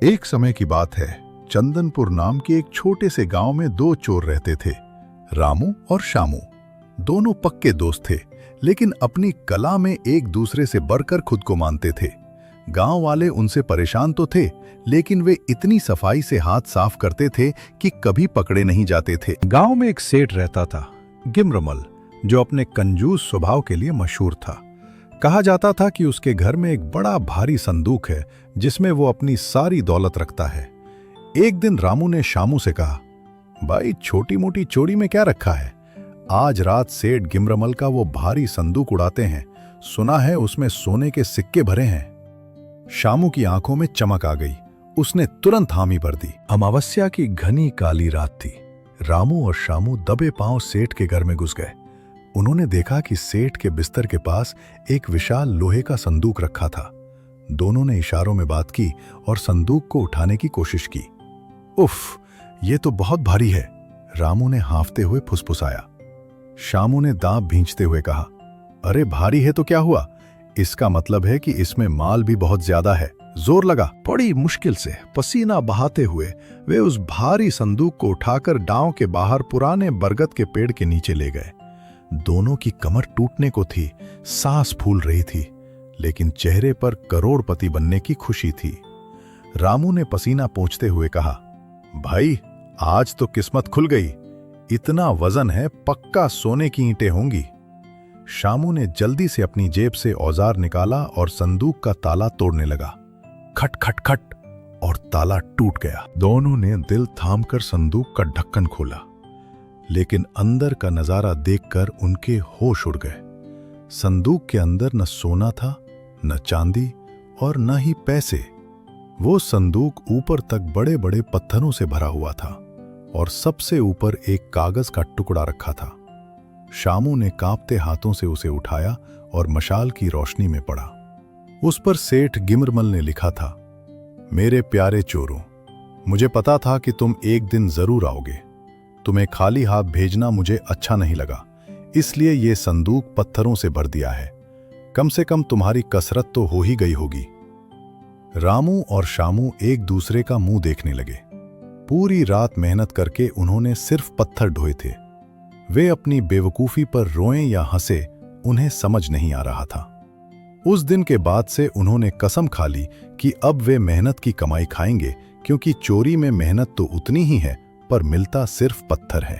एक समय की बात है। चंदनपुर नाम के एक छोटे से गांव में दो चोर रहते थे, रामू और शामू। दोनों पक्के दोस्त थे, लेकिन अपनी कला में एक दूसरे से बढ़कर खुद को मानते थे। गांव वाले उनसे परेशान तो थे, लेकिन वे इतनी सफाई से हाथ साफ करते थे कि कभी पकड़े नहीं जाते थे। गांव में एक सेठ रहता था, गिमरमल, जो अपने कंजूस स्वभाव के लिए मशहूर था। कहा जाता था कि उसके घर में एक बड़ा भारी संदूक है, जिसमें वो अपनी सारी दौलत रखता है। एक दिन रामू ने शामू से कहा, भाई, छोटी मोटी चोरी में क्या रखा है? आज रात सेठ गिमरमल का वो भारी संदूक उड़ाते हैं। सुना है उसमें सोने के सिक्के भरे हैं। शामू की आंखों में चमक आ गई। उसने तुरंत हामी भर दी। अमावस्या की घनी काली रात थी। रामू और शामू दबे पांव सेठ के घर में घुस गए। उन्होंने देखा कि सेठ के बिस्तर के पास एक विशाल लोहे का संदूक रखा था। दोनों ने इशारों में बात की और संदूक को उठाने की कोशिश की। उफ, ये तो बहुत भारी है, रामू ने हांफते हुए फुसफुसाया। शामू ने दांत भींचते हुए कहा, अरे भारी है तो क्या हुआ? इसका मतलब है कि इसमें माल भी बहुत ज्यादा है। जोर लगा। बड़ी मुश्किल से पसीना बहाते हुए वे उस भारी संदूक को उठाकर गांव के बाहर पुराने बरगद के पेड़ के नीचे ले गए। दोनों की कमर टूटने को थी, सांस फूल रही थी, लेकिन चेहरे पर करोड़पति बनने की खुशी थी। रामू ने पसीना पोंछते हुए कहा, भाई, आज तो किस्मत खुल गई। इतना वजन है, पक्का सोने की ईंटें होंगी। शामू ने जल्दी से अपनी जेब से औजार निकाला और संदूक का ताला तोड़ने लगा। खट खट खट, और ताला टूट गया। दोनों ने दिल थामकर संदूक का ढक्कन खोला, लेकिन अंदर का नजारा देखकर उनके होश उड़ गए। संदूक के अंदर न सोना था, न चांदी और न ही पैसे। वो संदूक ऊपर तक बड़े बड़े पत्थरों से भरा हुआ था और सबसे ऊपर एक कागज का टुकड़ा रखा था। शामू ने कांपते हाथों से उसे उठाया और मशाल की रोशनी में पड़ा। उस पर सेठ गिमरमल ने लिखा था, मेरे प्यारे चोरों, मुझे पता था कि तुम एक दिन जरूर आओगे। तुम्हें खाली हाथ भेजना मुझे अच्छा नहीं लगा, इसलिए ये संदूक पत्थरों से भर दिया है। कम से कम तुम्हारी कसरत तो हो ही गई होगी। रामू और शामू एक दूसरे का मुंह देखने लगे। पूरी रात मेहनत करके उन्होंने सिर्फ पत्थर ढोए थे। वे अपनी बेवकूफी पर रोएं या हंसे, उन्हें समझ नहीं आ रहा था। उस दिन के बाद से उन्होंने कसम खा ली कि अब वे मेहनत की कमाई खाएंगे, क्योंकि चोरी में मेहनत तो उतनी ही है, पर मिलता सिर्फ पत्थर है।